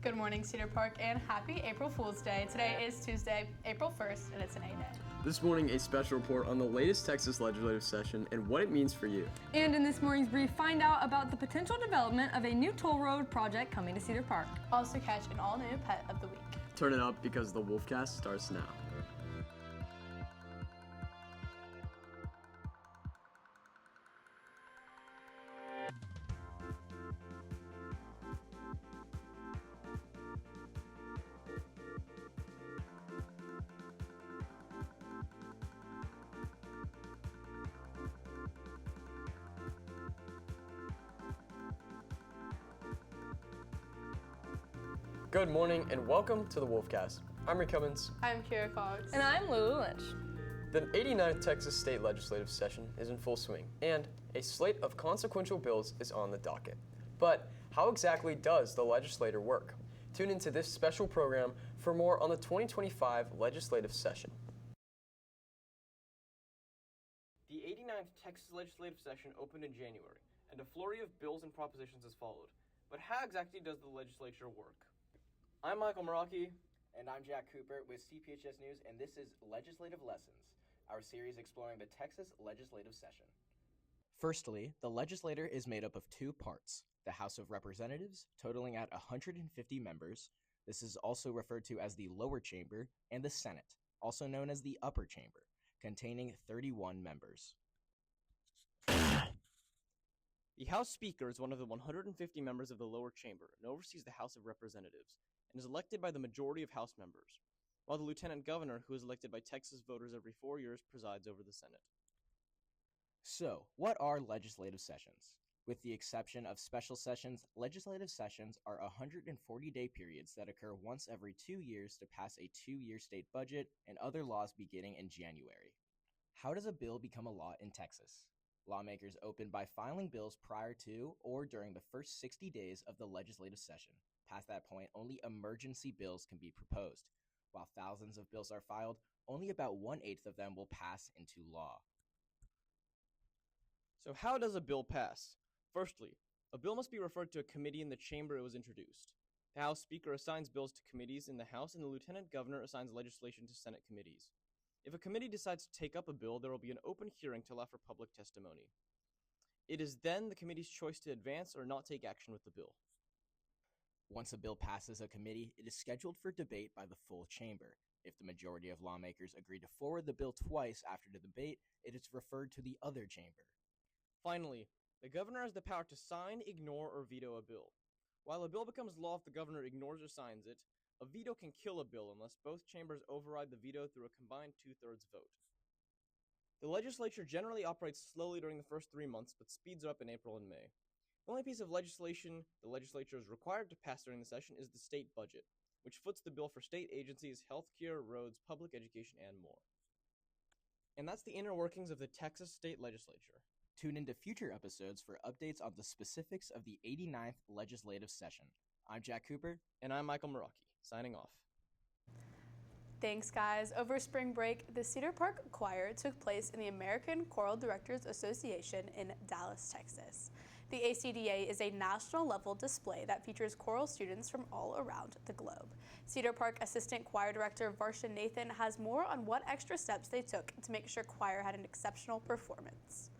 Good morning, Cedar Park, and happy April Fool's Day. Today is Tuesday, April 1st, and it's an A day. This morning, a special report on the latest Texas legislative session and what it means for you. And in this morning's brief, find out about the potential development of a new toll road project coming to Cedar Park. Also catch an all-new pet of the week. Turn it up because the Wolfcast starts now. Good morning and welcome to the Wolfcast. I'm Rick Cummins. I'm Kira Cox. And I'm Lulu Lynch. The 89th Texas State Legislative Session is in full swing, and a slate of consequential bills is on the docket. But how exactly does the legislator work? Tune into this special program for more on the 2025 legislative session. The 89th Texas Legislative Session opened in January, and a flurry of bills and propositions has followed. But how exactly does the legislature work? I'm Michael Meraki. And I'm Jack Cooper with CPHS News, and this is Legislative Lessons, our series exploring the Texas legislative session. Firstly, the legislature is made up of two parts: the House of Representatives, totaling at 150 members. This is also referred to as the lower chamber, and the Senate, also known as the upper chamber, containing 31 members. The House Speaker is one of the 150 members of the lower chamber and oversees the House of Representatives, and is elected by the majority of House members, while the Lieutenant Governor, who is elected by Texas voters every 4 years, presides over the Senate. So, what are legislative sessions? With the exception of special sessions, legislative sessions are 140-day periods that occur once every 2 years to pass a 2-year state budget and other laws beginning in January. How does a bill become a law in Texas? Lawmakers open by filing bills prior to or during the first 60 days of the legislative session. Past that point, only emergency bills can be proposed. While thousands of bills are filed, only about 1/8 of them will pass into law. So how does a bill pass? Firstly, a bill must be referred to a committee in the chamber it was introduced. The House Speaker assigns bills to committees in the House, and the Lieutenant Governor assigns legislation to Senate committees. If a committee decides to take up a bill, there will be an open hearing to allow for public testimony. It is then the committee's choice to advance or not take action with the bill. Once a bill passes a committee, it is scheduled for debate by the full chamber. If the majority of lawmakers agree to forward the bill twice after the debate, it is referred to the other chamber. Finally, the governor has the power to sign, ignore, or veto a bill. While a bill becomes law if the governor ignores or signs it, a veto can kill a bill unless both chambers override the veto through a combined 2/3 vote. The legislature generally operates slowly during the first 3 months, but speeds up in April and May. The only piece of legislation the legislature is required to pass during the session is the state budget, which foots the bill for state agencies, healthcare, roads, public education, and more. And that's the inner workings of the Texas state legislature. Tune into future episodes for updates on the specifics of the 89th legislative session. I'm Jack Cooper. And I'm Michael Meraki, signing off. Thanks, guys. Over spring break, the Cedar Park Choir took place in the American Choral Directors Association in Dallas, Texas. The ACDA is a national-level display that features choral students from all around the globe. Cedar Park Assistant Choir Director Varsha Nathan has more on what extra steps they took to make sure choir had an exceptional performance.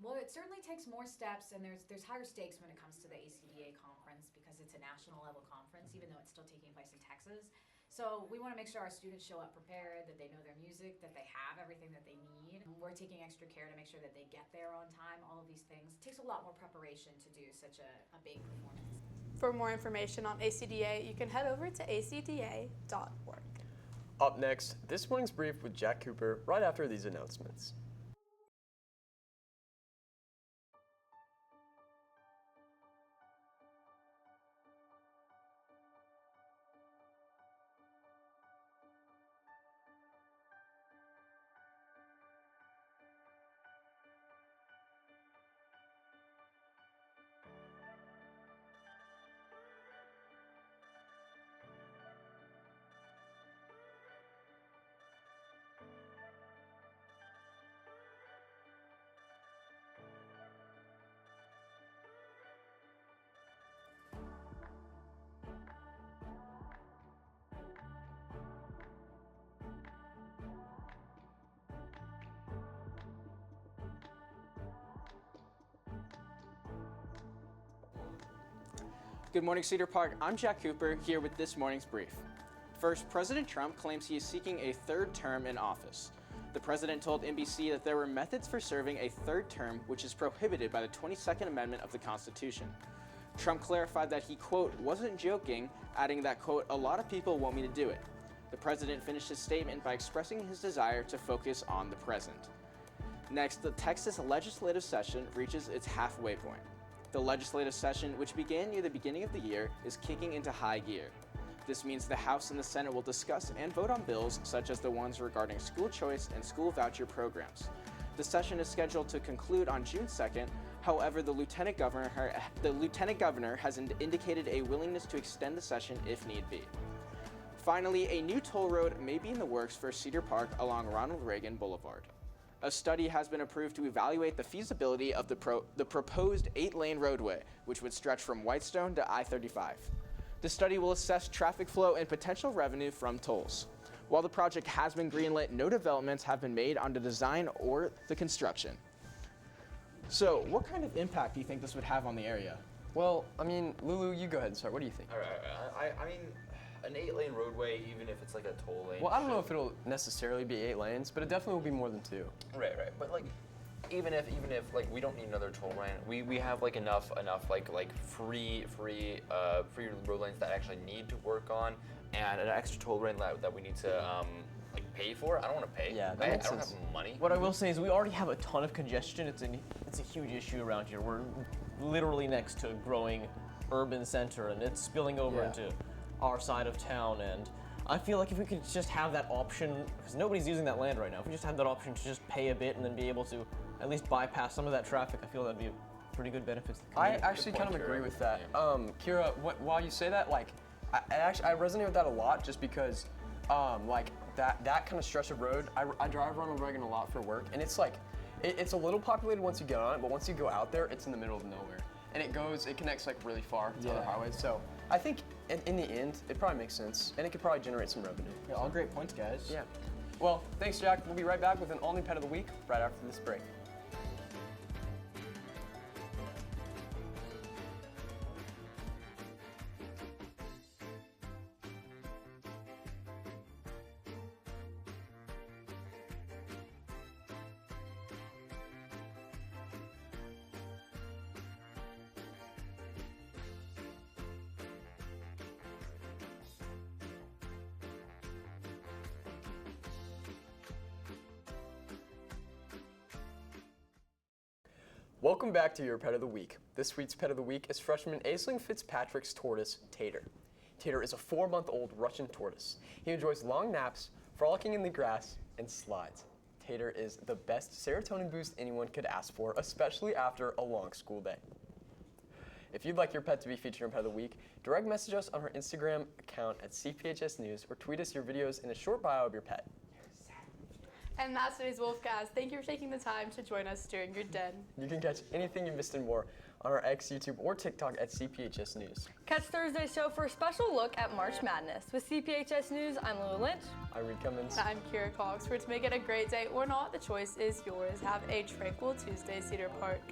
Well, it certainly takes more steps, and there's higher stakes when it comes to the ACDA conference because it's a national-level conference, even though it's still taking place in Texas. So we want to make sure our students show up prepared, that they know their music, that they have everything that they need. We're taking extra care to make sure that they get there on time, all of these things. It takes a lot more preparation to do such a big performance. For more information on ACDA, you can head over to acda.org. Up next, this morning's brief with Jack Cooper right after these announcements. Good morning, Cedar Park. I'm Jack Cooper, here with this morning's brief. First, President Trump claims he is seeking a third term in office. The president told NBC that there were methods for serving a third term which is prohibited by the 22nd Amendment of the Constitution. Trump clarified that he, quote, wasn't joking, adding that, quote, a lot of people want me to do it. The president finished his statement by expressing his desire to focus on the present. Next, the Texas legislative session reaches its halfway point. The legislative session, which began near the beginning of the year, is kicking into high gear. This means the House and the Senate will discuss and vote on bills such as the ones regarding school choice and school voucher programs. The session is scheduled to conclude on June 2nd. However, the Lieutenant Governor has indicated a willingness to extend the session if need be. Finally, a new toll road may be in the works for Cedar Park along Ronald Reagan Boulevard. A study has been approved to evaluate the feasibility of the proposed 8-lane roadway, which would stretch from Whitestone to I-35. The study will assess traffic flow and potential revenue from tolls. While the project has been greenlit, no developments have been made on the design or the construction. So, what kind of impact do you think this would have on the area? Well, I mean, Lulu, you go ahead and start. What do you think? All right. I mean, an 8-lane roadway, even if it's like a toll lane. Well, I don't know if it'll necessarily be 8 lanes, but it definitely will be more than 2. Right. But like, even if like we don't need another toll lane, we have like enough like free road lanes that actually need to work on, and an extra toll lane that we need to like pay for. I don't want to pay. Yeah, I makes don't sense. have money. What I will say is we already have a ton of congestion. It's a huge issue around here. We're literally next to a growing urban center, and it's spilling over into our side of town. And I feel like if we could just have that option, because nobody's using that land right now, if we just have that option to just pay a bit and then be able to at least bypass some of that traffic, I feel that'd be a pretty good benefit to the I community. actually kind of agree with that. Kira, while you say that, like, I resonate with that a lot just because, like, that kind of stretch of road, I drive Ronald Reagan a lot for work, and it's like, it's a little populated once you get on it, but once you go out there, it's in the middle of nowhere. And it connects like really far to other highways. So I think in the end, it probably makes sense, and it could probably generate some revenue. Yeah, all great points, guys. Yeah. Well, thanks, Jack. We'll be right back with an all-new Pet of the Week right after this break. Welcome back to your Pet of the Week. This week's Pet of the Week is freshman Aisling Fitzpatrick's tortoise, Tater. Tater is a 4-month-old Russian tortoise. He enjoys long naps, frolicking in the grass, and slides. Tater is the best serotonin boost anyone could ask for, especially after a long school day. If you'd like your pet to be featured on Pet of the Week, direct message us on our Instagram account at CPHS News or tweet us your videos in a short bio of your pet. And that's today's Wolfcast. Thank you for taking the time to join us during your den. You can catch anything you missed and more on our X, YouTube, or TikTok at CPHS News. Catch Thursday's show for a special look at March Madness. With CPHS News, I'm Lulu Lynch. I'm Reed Cummins. I'm Kira Cox. For to make it a great day or not, the choice is yours. Have a tranquil Tuesday, Cedar Park.